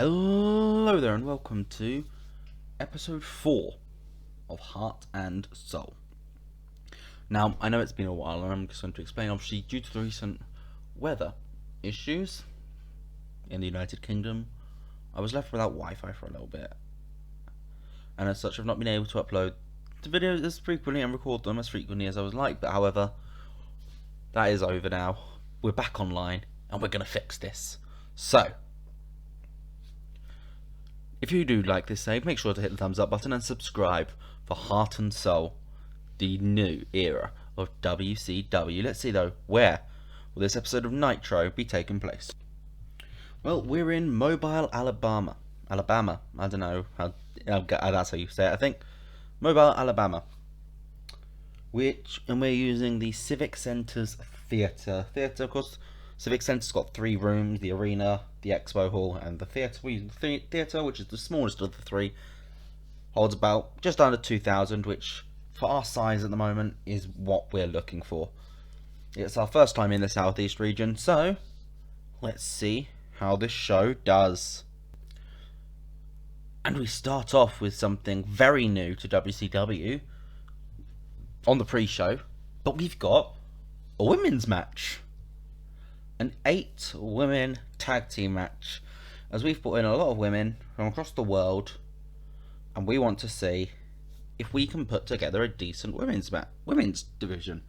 Hello there and welcome to episode 4 of Heart and Soul. Now, I know it's been a while and I'm just going to explain, obviously, due to the recent weather issues in the United Kingdom, I was left without Wi-Fi for a little bit. And as such, I've not been able to upload the videos as frequently and record them as frequently as I would like. But however, that is over now. We're back online and we're going to fix this. So, if you do like this save, make sure to hit the thumbs up button and subscribe for Heart and Soul, the new era of WCW. Let's see though, where will this episode of Nitro be taking place? Well, we're in Mobile, Alabama. I don't know how that's how you say it, I think. Mobile, Alabama. And we're using the Civic Center's theater. Of course, Civic Center's got 3 rooms: the arena, the expo hall, and the theater. We use the theater, which is the smallest of the 3, holds about just under 2,000, which for our size at the moment is what we're looking for. It's our first time in the southeast region, so let's see how this show does. And we start off with something very new to WCW on the pre-show, but we've got a women's match. An 8-women tag team match, as we've put in a lot of women from across the world, and we want to see if we can put together a decent women's division,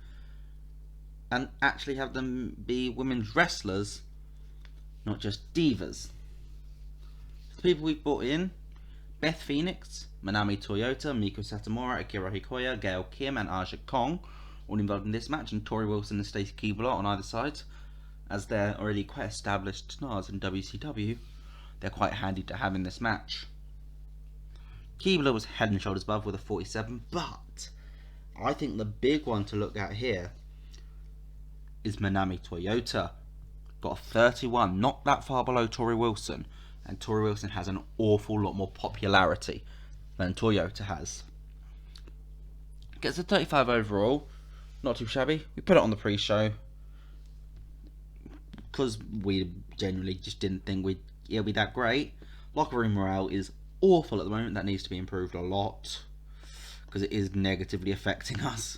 and actually have them be women's wrestlers, not just divas. The people we've brought in: Beth Phoenix, Manami Toyota, Miko Satomura, Akira Hikoya, Gail Kim, and Aja Kong, all involved in this match, and Tori Wilson and Stacey Keebler on either side. As they're already quite established stars in WCW, they're quite handy to have in this match. Keebler was head and shoulders above with a 47, but I think the big one to look at here is Manami Toyota. Got a 31, not that far below Tori Wilson, and Tori Wilson has an awful lot more popularity than Toyota has. Gets a 35 overall, not too shabby. We put it on the pre-show because we genuinely just didn't think it'd be that great. Locker room morale is awful at the moment. That needs to be improved a lot, because it is negatively affecting us.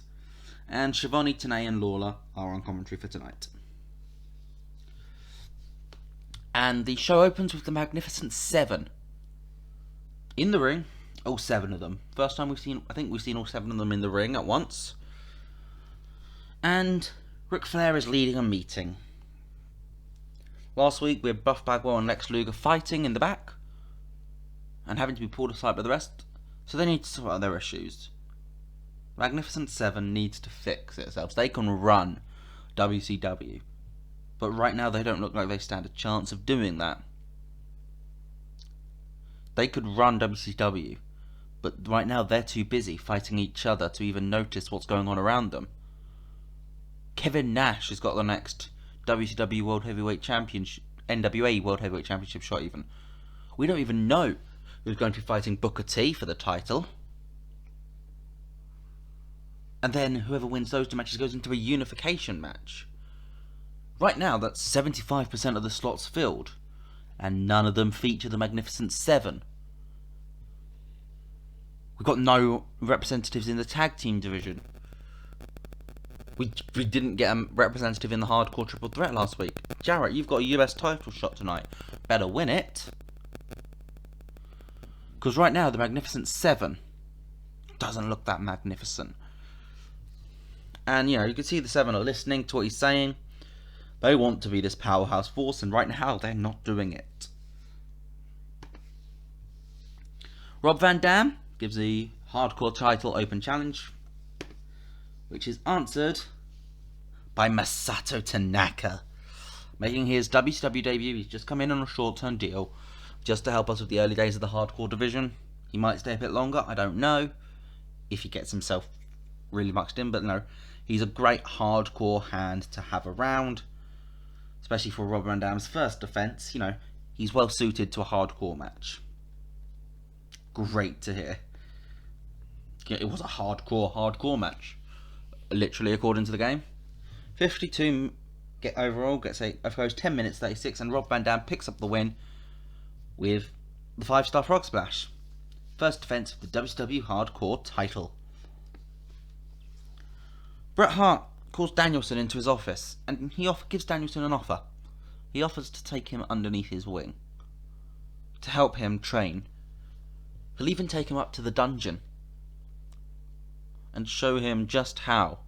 And Shivani, Tenay, and Lawler are on commentary for tonight. And the show opens with the Magnificent 7 in the ring. All 7 of them. First time I think we've seen all 7 of them in the ring at once. And Ric Flair is leading a meeting. Last week we had Buff Bagwell and Lex Luger fighting in the back and having to be pulled aside by the rest, so they need to sort out their issues. Magnificent 7 needs to fix itself. They can run WCW, but right now they don't look like they stand a chance of doing that. They could run WCW, but right now they're too busy fighting each other to even notice what's going on around them. Kevin Nash has got the next WCW World Heavyweight Championship, NWA World Heavyweight Championship shot even. We don't even know who's going to be fighting Booker T for the title. And then whoever wins those 2 matches goes into a unification match. Right now that's 75% of the slots filled, and none of them feature the Magnificent 7. We've got no representatives in the tag team division. We didn't get a representative in the Hardcore Triple Threat last week. Jarrett, you've got a US title shot tonight. Better win it. Because right now, the Magnificent 7 doesn't look that magnificent. And, you can see the 7 are listening to what he's saying. They want to be this powerhouse force, and right now, they're not doing it. Rob Van Dam gives the Hardcore title open challenge, which is answered by Masato Tanaka, making his WCW debut. He's just come in on a short-term deal, just to help us with the early days of the Hardcore division. He might stay a bit longer, I don't know, if he gets himself really muxed in, but no, he's a great Hardcore hand to have around, especially for Rob Van Dam's first defense. He's well suited to a Hardcore match. Great to hear. It was a hardcore match, literally, according to the game. 52 overall, gets 10 minutes 36, and Rob Van Dam picks up the win with the 5-star frog splash. First defense of the WCW Hardcore title. Bret Hart calls Danielson into his office, and he gives Danielson an offer. He offers to take him underneath his wing, to help him train. He'll even take him up to the dungeon and show him just how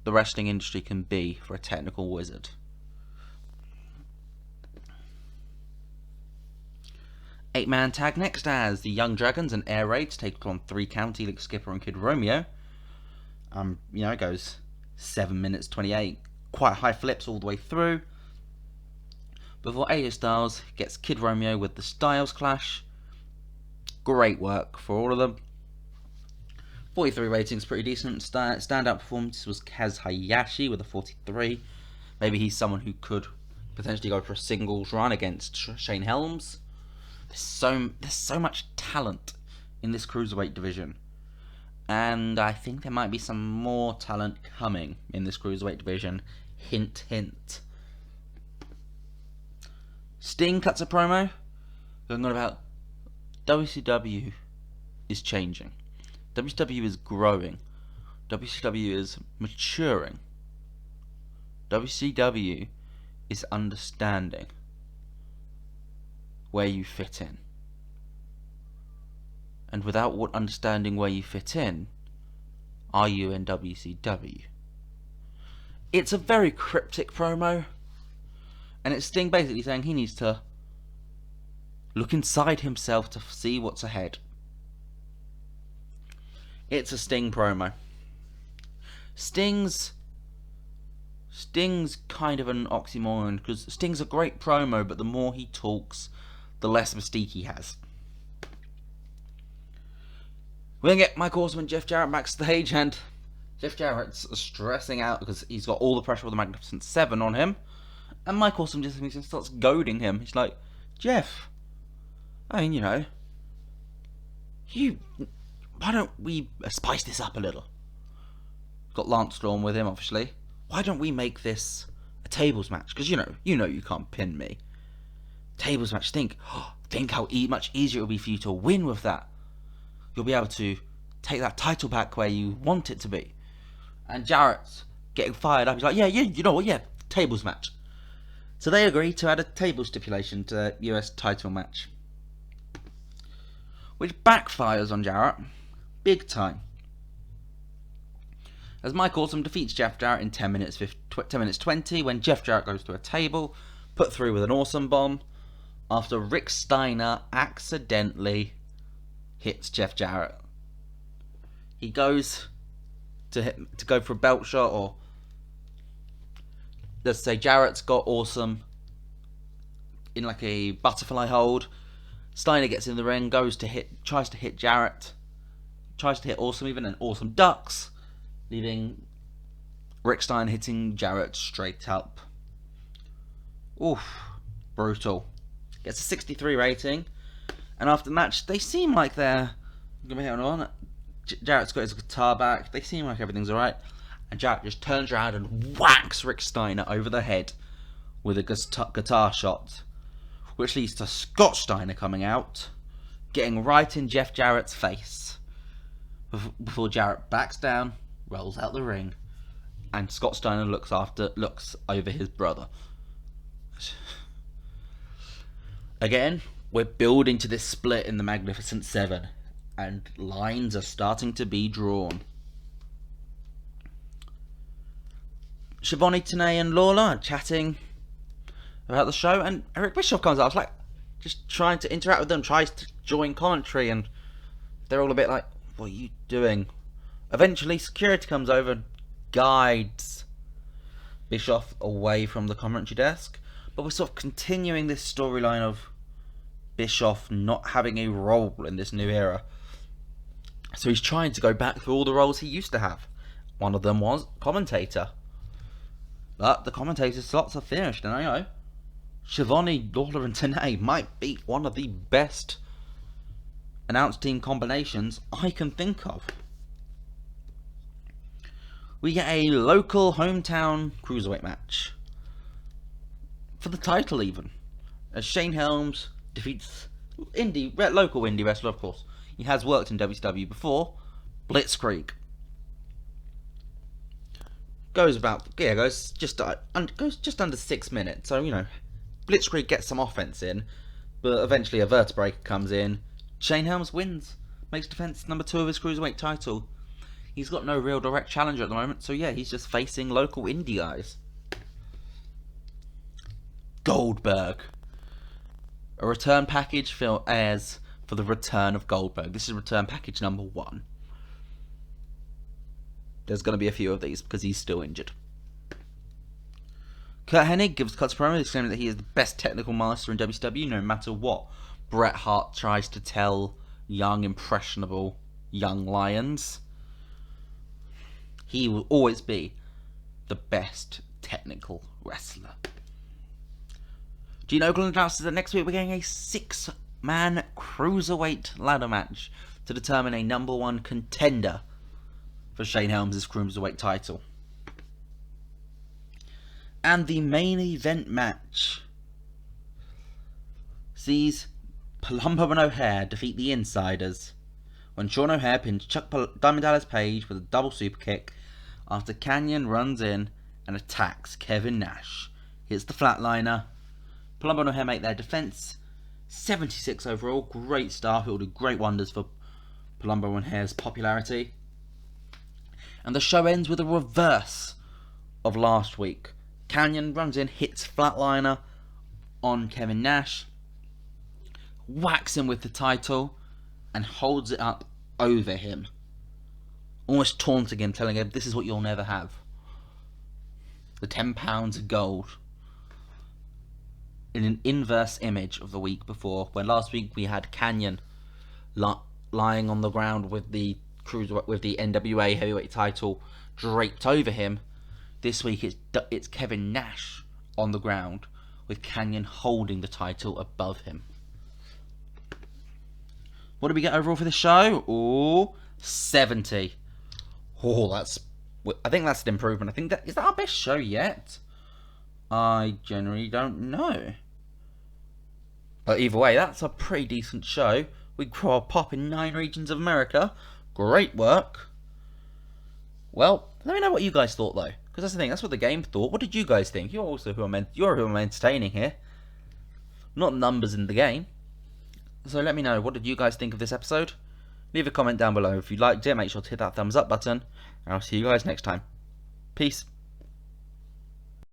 the wrestling industry can be for a technical wizard. Eight-man tag next as the Young Dragons and Air Raids take on 3 Count, Elix Skipper and Kid Romeo. It goes 7 minutes 28. Quite high flips all the way through. Before AJ Styles gets Kid Romeo with the Styles Clash. Great work for all of them. 43 ratings, pretty decent. Standout performance was Kaz Hayashi with a 43. Maybe he's someone who could potentially go for a singles run against Shane Helms. There's so much talent in this Cruiserweight division. And I think there might be some more talent coming in this Cruiserweight division. Hint, hint. Sting cuts a promo going on about WCW is changing. WCW is growing. WCW is maturing. WCW is understanding where you fit in. And without understanding where you fit in, are you in WCW? It's a very cryptic promo, and it's Sting basically saying he needs to look inside himself to see what's ahead. It's a Sting promo. Sting's kind of an oxymoron, because Sting's a great promo, but the more he talks, the less mystique he has. We're going to get Mike Awesome and Jeff Jarrett backstage, and Jeff Jarrett's stressing out because he's got all the pressure of the Magnificent Seven on him, and Mike Awesome just starts goading him. He's like, Jeff, why don't we spice this up a little? Got Lance Storm with him, obviously. Why don't we make this a tables match? Because you know you can't pin me. Tables match. Think how much easier it will be for you to win with that. You'll be able to take that title back where you want it to be. And Jarrett's getting fired up. He's like, yeah, you know what? Yeah, tables match. So they agree to add a table stipulation to the US title match, which backfires on Jarrett big time, as Mike Awesome defeats Jeff Jarrett in 10 minutes 20 when Jeff Jarrett goes to a table, put through with an Awesome Bomb, after Rick Steiner accidentally hits Jeff Jarrett. He goes to go for a belt shot, or let's say Jarrett's got Awesome in like a butterfly hold. Steiner gets in the ring, tries to hit Jarrett, tries to hit Awesome even, and Awesome ducks, leaving Rick Steiner hitting Jarrett straight up. Oof, brutal. Gets a 63 rating, and after the match, they seem like they're gonna be on. Jarrett's got his guitar back. They seem like everything's alright, and Jarrett just turns around and whacks Rick Steiner over the head with a guitar shot, which leads to Scott Steiner coming out, getting right in Jeff Jarrett's face before Jarrett backs down, rolls out the ring, and Scott Steiner looks over his brother. Again, we're building to this split in the Magnificent Seven, and lines are starting to be drawn. Schiavone, Tenay and Lawler are chatting about the show, and Eric Bischoff comes out. I was like, just trying to interact with them, tries to join commentary, and they're all a bit like, what are you doing? Eventually, security comes over and guides Bischoff away from the commentary desk, but we're sort of continuing this storyline of Bischoff not having a role in this new era. So he's trying to go back through all the roles he used to have. One of them was commentator. But the commentator slots are finished, and I know Schiavone, Lawler and Tenay might be one of the best announce team combinations I can think of. We get a local hometown cruiserweight match. For the title even. as Shane Helms defeats local indie wrestler, of course. He has worked in WCW before, Blitzkrieg. Goes just under 6 minutes. So, you know, Blitzkrieg gets some offense in, but eventually a vertebrae comes in. Shane Helms wins, makes defense number 2 of his Cruiserweight title. He's got no real direct challenger at the moment, so yeah, he's just facing local indie guys. Goldberg. A return package airs for the return of Goldberg. This is return package number 1. There's going to be a few of these because he's still injured. Kurt Hennig gives Cuts promo exclaiming that he is the best technical master in WCW, no matter what Bret Hart tries to tell young, impressionable young lions. He will always be the best technical wrestler. Gene Okerlund announces that next week we're getting a 6-man Cruiserweight ladder match to determine a number 1 contender for Shane Helms' Cruiserweight title. And the main event match sees Pulumbo and O'Haire defeat the Insiders when Sean O'Haire pins Diamond Dallas Page with a double super kick after Kanyon runs in and attacks Kevin Nash. Hits the flatliner. Pulumbo and O'Haire make their defense. 76 overall. Great start. It will do great wonders for Pulumbo and O'Haire's popularity. And the show ends with a reverse of last week. Kanyon runs in, hits flatliner on Kevin Nash, whacks him with the title, and holds it up over him. Almost taunting him, telling him, this is what you'll never have. The 10 pounds of gold. In an inverse image of the week before, when last week we had Kanyon lying on the ground with the NWA heavyweight title draped over him. This week it's Kevin Nash on the ground with Kanyon holding the title above him. What did we get overall for the show? Oh, 70. Oh, I think that's an improvement. I think is that our best show yet? I generally don't know. But either way, that's a pretty decent show. We grow a pop in 9 regions of America. Great work. Well, let me know what you guys thought though, because that's the thing. That's what the game thought. What did you guys think? You're who I'm entertaining here, not numbers in the game. So let me know, what did you guys think of this episode? Leave a comment down below if you liked it. Make sure to hit that thumbs up button, and I'll see you guys next time. Peace.